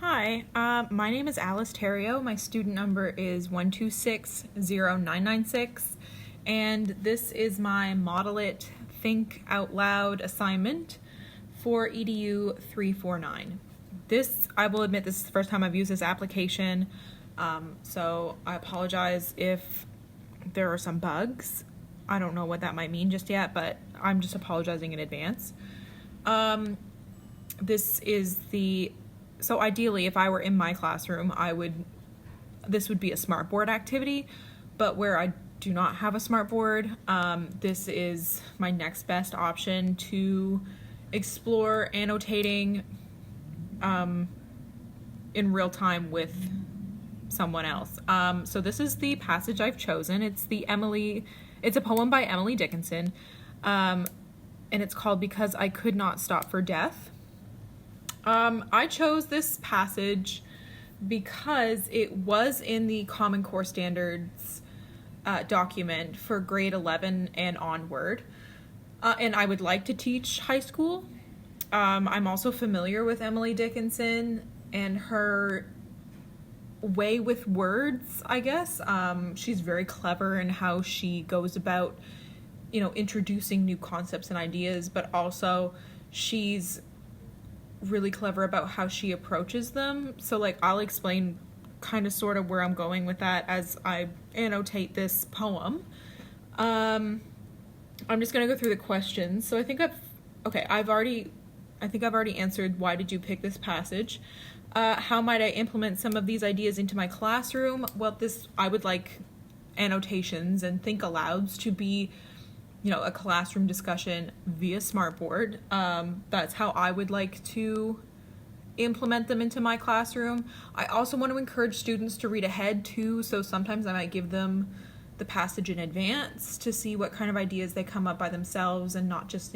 Hi, my name is Alice Theriault. My student number is 1260996, and this is my Model It Think Out Loud assignment for EDU 349. I will admit, this is the first time I've used this application, so I apologize if there are some bugs. I don't know what that might mean just yet, but I'm just apologizing in advance. So ideally, if I were in my classroom, this would be a smartboard activity, but where I do not have a smartboard, this is my next best option to explore annotating in real time with someone else. So this is the passage I've chosen. It's a poem by Emily Dickinson, and it's called Because I Could Not Stop for Death. I chose this passage because it was in the Common Core Standards document for grade 11 and onward, and I would like to teach high school. I'm also familiar with Emily Dickinson and her way with words, I guess. She's very clever in how she goes about, introducing new concepts and ideas, but also she's really clever about how she approaches them. So I'll explain kind of sort of where I'm going with that as I annotate this poem. I'm just going to go through the questions. So I think I've already answered why did you pick this passage. How might I implement some of these ideas into my classroom? Well, I would like annotations and think alouds to be a classroom discussion via smartboard. That's how I would like to implement them into my classroom. I also want to encourage students to read ahead too, so sometimes I might give them the passage in advance to see what kind of ideas they come up by themselves and not just,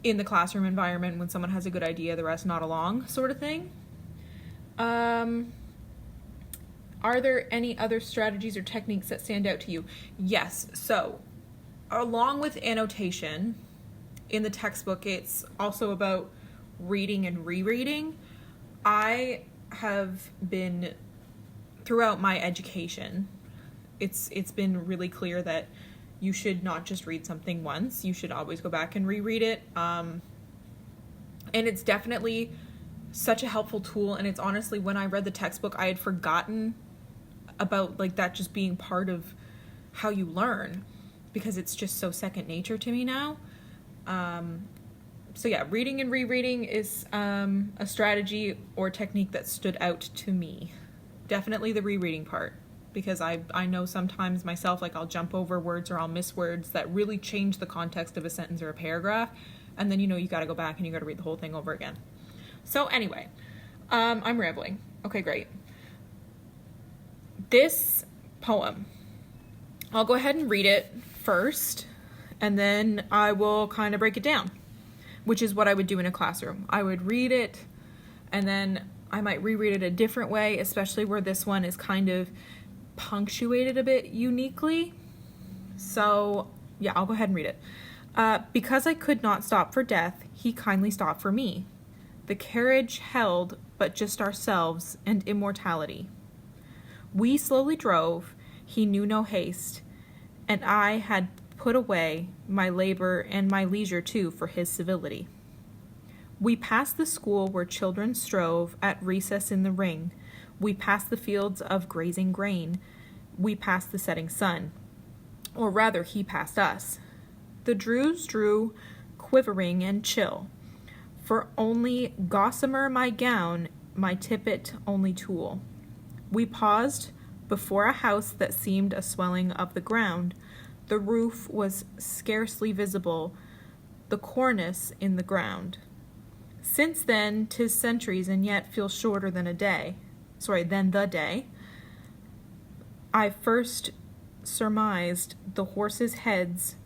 in the classroom environment when someone has a good idea, the rest nod along sort of thing. Are there any other strategies or techniques that stand out to you? Yes, so along with annotation, in the textbook, it's also about reading and rereading. I have been, throughout my education, it's been really clear that you should not just read something once. You should always go back and reread it. And it's definitely such a helpful tool. And it's honestly, when I read the textbook, I had forgotten about that just being part of how you learn, because it's just so second nature to me now. So yeah, reading and rereading is a strategy or technique that stood out to me. Definitely the rereading part, because I know sometimes myself, I'll jump over words or I'll miss words that really change the context of a sentence or a paragraph, and then you gotta go back and you gotta read the whole thing over again. So anyway, I'm rambling. Okay, great. This poem, I'll go ahead and read it first, and then I will kind of break it down, which is what I would do in a classroom. I would read it, and then I might reread it a different way, especially where this one is kind of punctuated a bit uniquely. So yeah, I'll go ahead and read it. Because I could not stop for death, he kindly stopped for me. The carriage held but just ourselves and immortality. We slowly drove, he knew no haste, and I had put away my labor and my leisure too for his civility. We passed the school where children strove at recess in the ring. We passed the fields of grazing grain. We passed the setting sun. Or rather, he passed us. The Druze drew, quivering and chill. For only gossamer my gown, my tippet only tulle. We paused before a house that seemed a swelling of the ground. The roof was scarcely visible, the cornice in the ground. Since then, 'tis centuries, and yet feels shorter than the day. I first surmised the horses' heads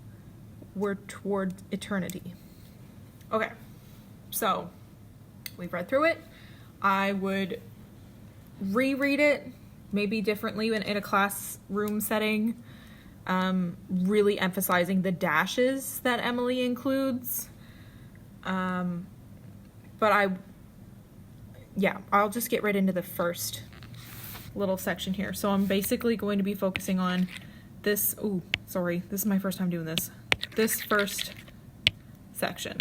were toward eternity. Okay, so we've read through it. I would reread it, maybe differently in a classroom setting, really emphasizing the dashes that Emily includes. But yeah, I'll just get right into the first little section here. So I'm basically going to be focusing on this. Ooh, sorry, this is my first time doing this. This first section.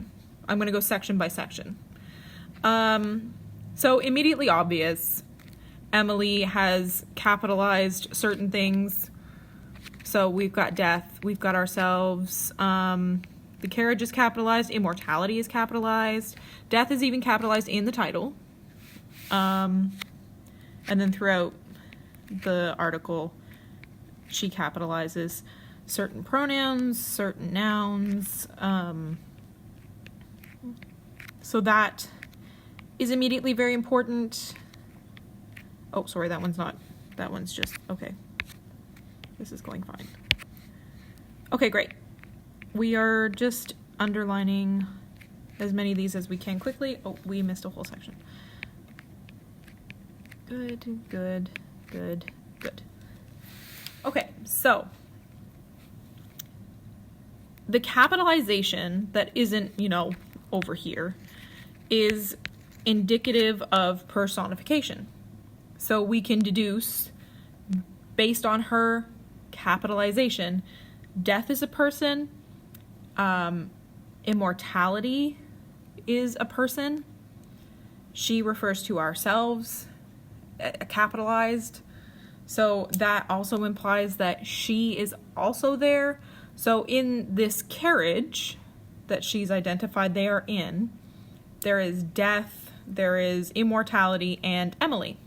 I'm going to go section by section. So immediately obvious, Emily has capitalized certain things. So we've got death, we've got ourselves, the carriage is capitalized, immortality is capitalized, death is even capitalized in the title. And then throughout the article, she capitalizes certain pronouns, certain nouns. So that is immediately very important. Oh, sorry, that one's not. That one's just, okay. This is going fine. Okay, great. We are just underlining as many of these as we can quickly. Oh, we missed a whole section. Good, good, good, good. Okay, so the capitalization that isn't, over here is indicative of personification. So we can deduce, based on her capitalization, death is a person, immortality is a person, she refers to ourselves, capitalized, so that also implies that she is also there. So in this carriage that she's identified they are in, there is death, there is immortality, and Emily.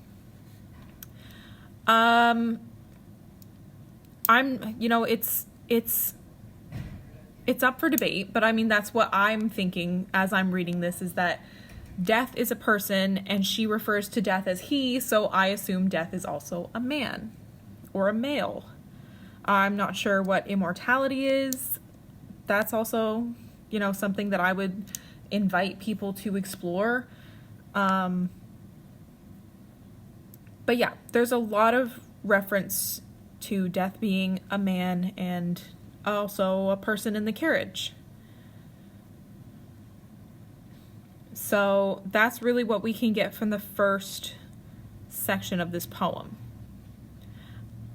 It's up for debate, but I mean, that's what I'm thinking as I'm reading this, is that death is a person and she refers to death as he, so I assume death is also a man or a male. I'm not sure what immortality is. That's also, something that I would invite people to explore. But yeah, there's a lot of reference to death being a man and also a person in the carriage. So that's really what we can get from the first section of this poem.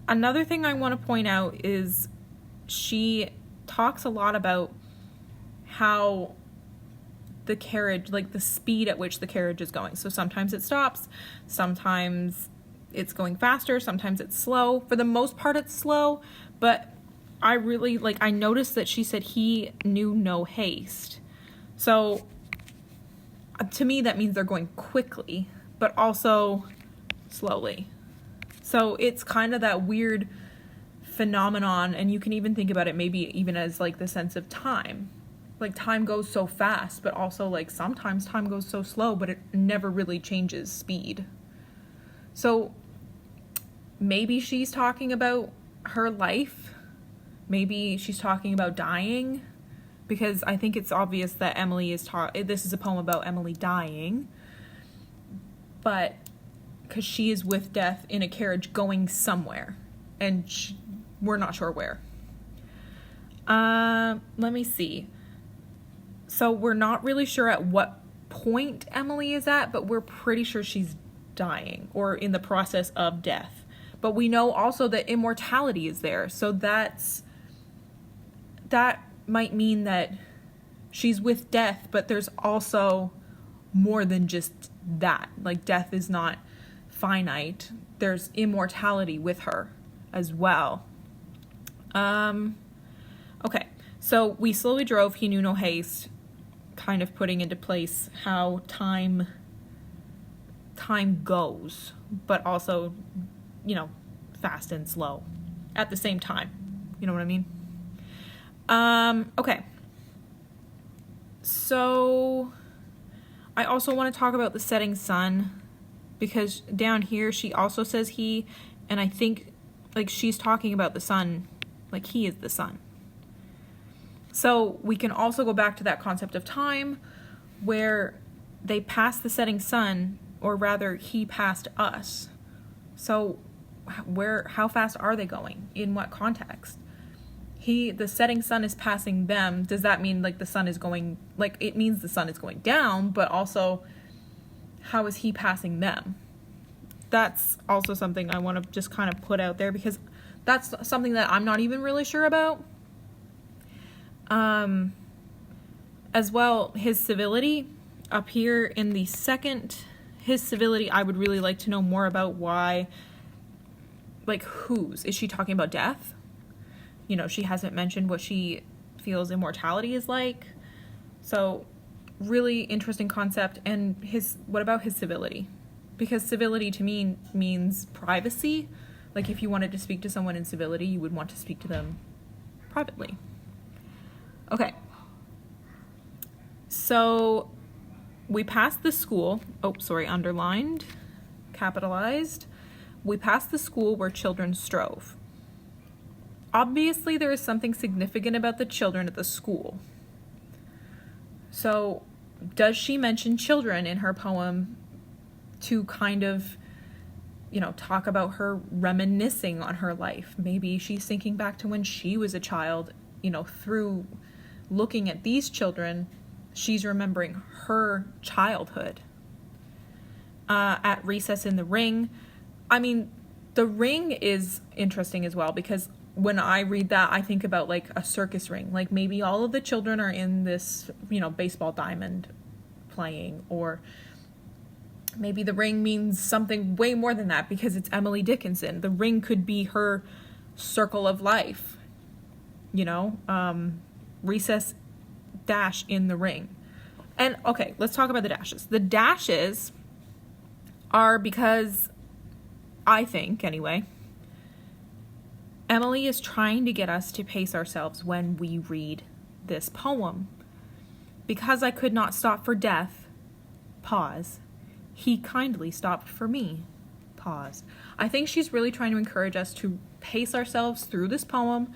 Another thing I want to point out is she talks a lot about how the carriage, like the speed at which the carriage is going. So sometimes it stops, sometimes it's going faster, sometimes it's slow. For the most part, it's slow, but I noticed that she said he knew no haste. So to me, that means they're going quickly, but also slowly. So it's kind of that weird phenomenon, and you can even think about it maybe even as like the sense of time. Like time goes so fast, but also like sometimes time goes so slow, but it never really changes speed. So maybe she's talking about her life. Maybe she's talking about dying, because I think it's obvious that Emily is this is a poem about Emily dying, but because she is with death in a carriage going somewhere, and we're not sure where. Let me see. So we're not really sure at what point Emily is at, but we're pretty sure she's dying or in the process of death. But we know also that immortality is there. So that might mean that she's with death, but there's also more than just that. Like death is not finite. There's immortality with her as well. Okay, so we slowly drove, he knew no haste, kind of putting into place how time goes, but also, fast and slow at the same time. You know what I mean? Okay. So I also want to talk about the setting sun, because down here she also says he, and I think like she's talking about the sun, like he is the sun. So we can also go back to that concept of time where they passed the setting sun, or rather he passed us. So how fast are they going? In what context? The setting sun is passing them. Does that mean like the sun is going, like it means the sun is going down, but also how is he passing them? That's also something I want to just kind of put out there, because that's something that I'm not even really sure about. As well, his civility up here in the second, his civility, I would really like to know more about why, like, whose? Is she talking about death? You know, she hasn't mentioned what she feels immortality is like. So, really interesting concept. And what about his civility? Because civility to me means privacy. Like, if you wanted to speak to someone in civility, you would want to speak to them privately. Okay. So, we passed the school. Oh, sorry, underlined, capitalized. We passed the school where children strove. Obviously, there is something significant about the children at the school. So, does she mention children in her poem to kind of, you know, talk about her reminiscing on her life? Maybe she's thinking back to when she was a child, you know, through looking at these children, she's remembering her childhood. At recess in the ring. I mean, the ring is interesting as well, because when I read that, I think about like a circus ring. Like maybe all of the children are in this, you know, baseball diamond playing, or maybe the ring means something way more than that because it's Emily Dickinson. The ring could be her circle of life, you know, recess dash in the ring. And okay, let's talk about the dashes. The dashes are because, I think anyway, Emily is trying to get us to pace ourselves when we read this poem. Because I could not stop for death, pause. He kindly stopped for me, pause. I think she's really trying to encourage us to pace ourselves through this poem,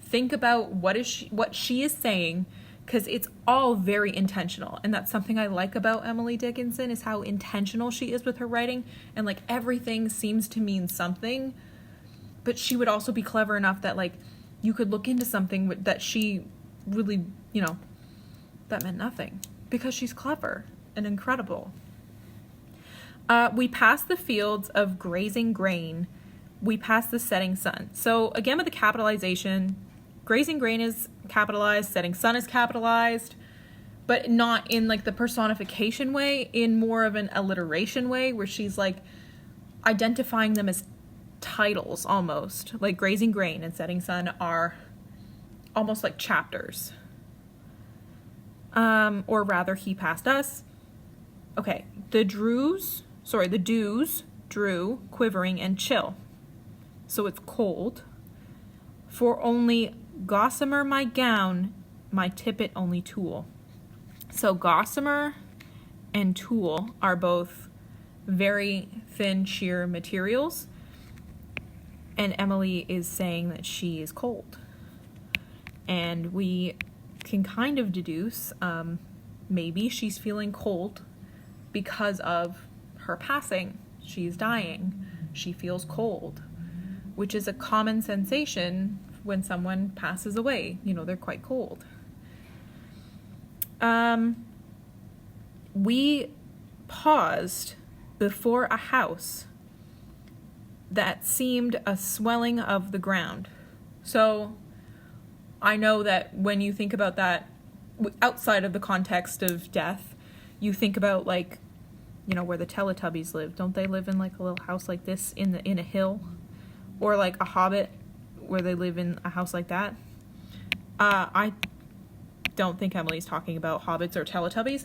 think about what she is saying, because it's all very intentional. And that's something I like about Emily Dickinson, is how intentional she is with her writing, and like everything seems to mean something. But she would also be clever enough that like you could look into something that she really, you know, that meant nothing, because she's clever and incredible. We pass the fields of grazing grain. We pass the setting sun. So again, with the capitalization, grazing grain is capitalized, setting sun is capitalized, but not in like the personification way, in more of an alliteration way, where she's like identifying them as titles almost. Like grazing grain and setting sun are almost like chapters. Or rather, he passed us. Okay, the dews, drew, quivering, and chill. So it's cold. For only gossamer my gown, my tippet only tulle. So gossamer and tulle are both very thin, sheer materials. And Emily is saying that she is cold. And we can kind of deduce, maybe she's feeling cold because of her passing. She's dying. She feels cold, which is a common sensation when someone passes away. You know, they're quite cold. We paused before a house that seemed a swelling of the ground. So I know that when you think about that outside of the context of death, you think about like, you know, where the Teletubbies live. Don't they live in like a little house like this in a hill? Or like a Hobbit where they live in a house like that? I don't think Emily's talking about hobbits or Teletubbies.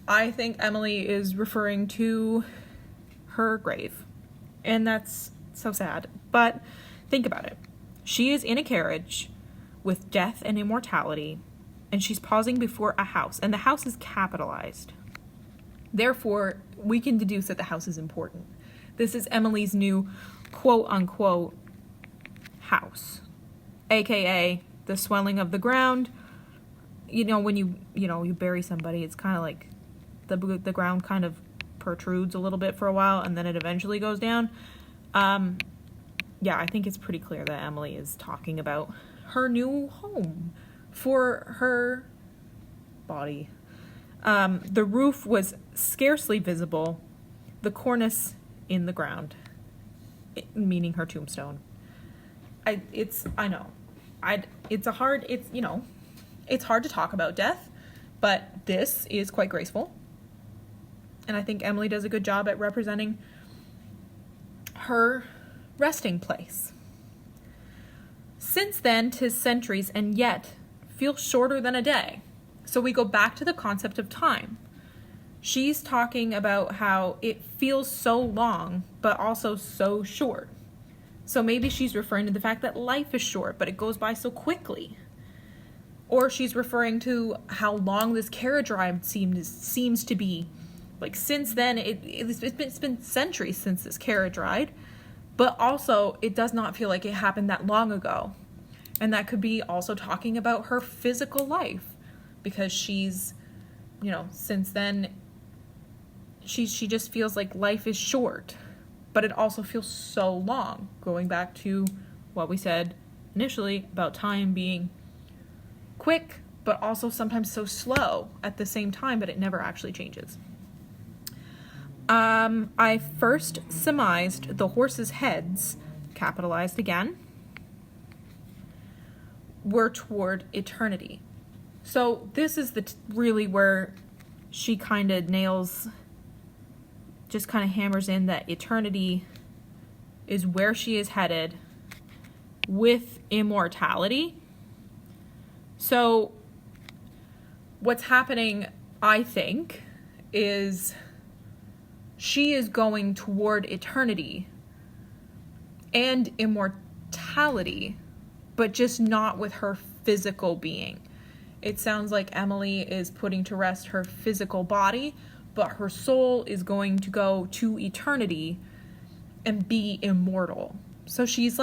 I think Emily is referring to her grave. And that's so sad. But think about it. She is in a carriage with death and immortality, and she's pausing before a house, and the house is capitalized. Therefore, we can deduce that the house is important. This is Emily's new quote-unquote house, aka the swelling of the ground. You know, when you bury somebody, it's kind of like the ground kind of protrudes a little bit for a while, and then it eventually goes down. Yeah, I think it's pretty clear that Emily is talking about her new home for her body. The roof was scarcely visible, the cornice in the ground, meaning her tombstone. It's hard to talk about death, but this is quite graceful. And I think Emily does a good job at representing her resting place. Since then, 'tis centuries, and yet feels shorter than a day. So we go back to the concept of time. She's talking about how it feels so long, but also so short. So maybe she's referring to the fact that life is short, but it goes by so quickly. Or she's referring to how long this carriage ride seems to be. Like, since then, it's been centuries since this carriage ride, but also it does not feel like it happened that long ago. And that could be also talking about her physical life, because she's, since then, she just feels like life is short, but it also feels so long, going back to what we said initially about time being quick, but also sometimes so slow at the same time, but it never actually changes. I first surmised the horses' heads, capitalized again, were toward eternity. So this is really where she kind of just kind of hammers in that eternity is where she is headed with immortality. So what's happening, I think, is she is going toward eternity and immortality, but just not with her physical being. It sounds like Emily is putting to rest her physical body, but her soul is going to go to eternity and be immortal. So she's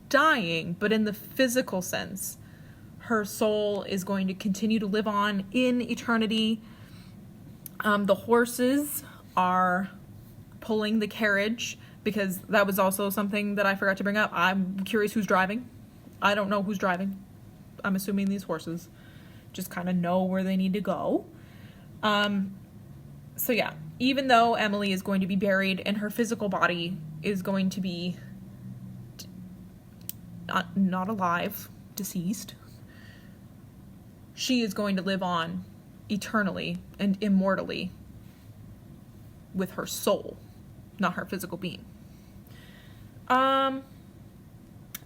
dying, but in the physical sense, her soul is going to continue to live on in eternity. The horses are pulling the carriage, because that was also something that I forgot to bring up. I'm curious who's driving. I don't know who's driving. I'm assuming these horses just kind of know where they need to go. So yeah, even though Emily is going to be buried and her physical body is going to be not alive, deceased, she is going to live on eternally and immortally with her soul, not her physical being.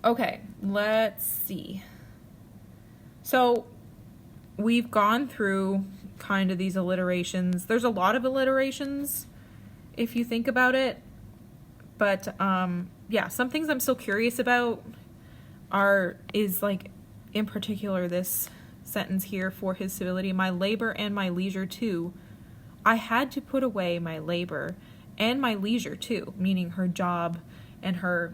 Okay, let's see. So we've gone through kind of these alliterations. There's a lot of alliterations if you think about it. But yeah, some things I'm still curious about is like, in particular, this sentence here, for his civility, my labor and my leisure too. I had to put away my labor and my leisure too, meaning her job and her,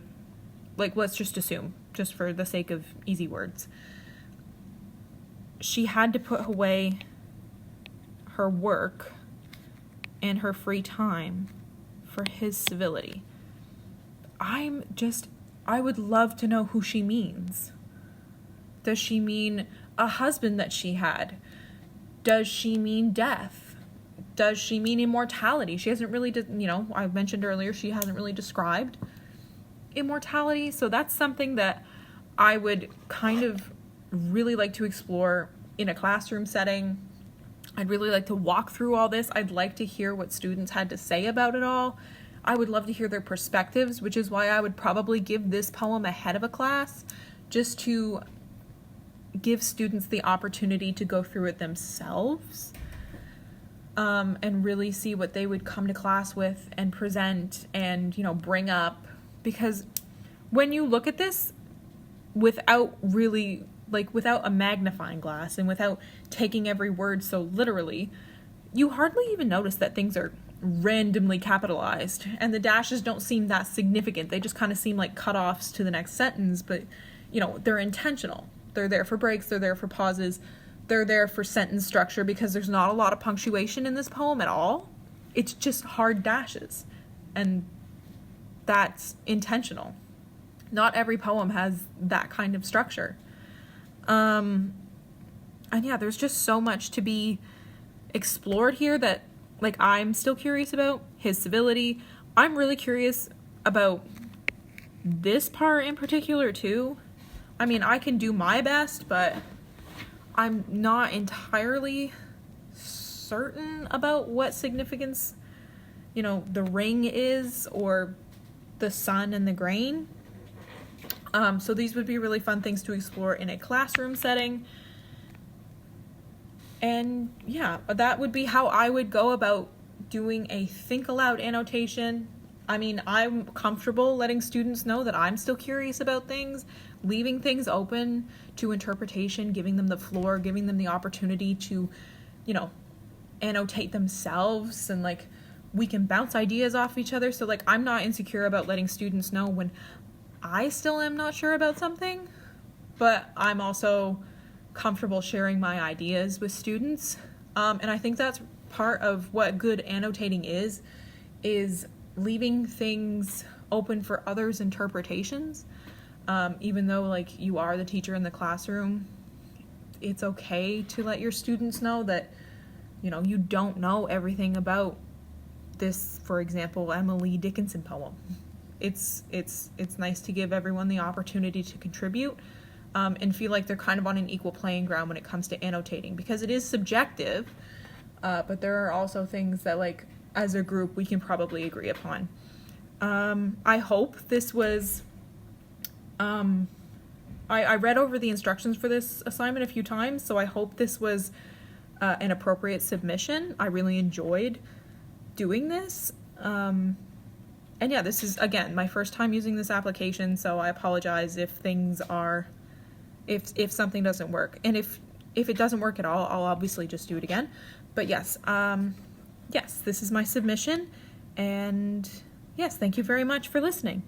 let's just assume, just for the sake of easy words, she had to put away her work and her free time for his civility. I would love to know who she means. Does she mean a husband that she had? Does she mean death? Does she mean immortality? She hasn't really, I mentioned earlier, she hasn't really described immortality. So that's something that I would kind of really like to explore in a classroom setting. I'd really like to walk through all this. I'd like to hear what students had to say about it all. I would love to hear their perspectives, which is why I would probably give this poem ahead of a class, just to give students the opportunity to go through it themselves, and really see what they would come to class with and present and, bring up. Because when you look at this without a magnifying glass and without taking every word so literally, you hardly even notice that things are randomly capitalized, and the dashes don't seem that significant. They just kind of seem like cutoffs to the next sentence, but they're intentional. They're there for breaks, they're there for pauses, they're there for sentence structure, because there's not a lot of punctuation in this poem at all. It's just hard dashes, and that's intentional. Not every poem has that kind of structure. And yeah, there's just so much to be explored here that like, I'm still curious about his civility. I'm really curious about this part in particular too. I mean, I can do my best, but I'm not entirely certain about what significance, you know, the ring is, or the sun and the grain. So these would be really fun things to explore in a classroom setting. And yeah, that would be how I would go about doing a think aloud annotation. I mean, I'm comfortable letting students know that I'm still curious about things, leaving things open to interpretation, giving them the floor, giving them the opportunity to, you know, annotate themselves, and like, we can bounce ideas off each other. So like, I'm not insecure about letting students know when I still am not sure about something, but I'm also comfortable sharing my ideas with students. And I think that's part of what good annotating is leaving things open for others' interpretations. Even though like you are the teacher in the classroom, it's okay to let your students know that, you know, you don't know everything about this, for example, Emily Dickinson poem. It's nice to give everyone the opportunity to contribute, and feel like they're kind of on an equal playing ground when it comes to annotating, because it is subjective, but there are also things that, like, as a group we can probably agree upon. I hope this was, I read over the instructions for this assignment a few times, so I hope this was an appropriate submission. I really enjoyed doing this. And yeah, this is, again, my first time using this application, so I apologize if things are, if something doesn't work. And if it doesn't work at all, I'll obviously just do it again. But yes, yes, this is my submission, and yes, thank you very much for listening.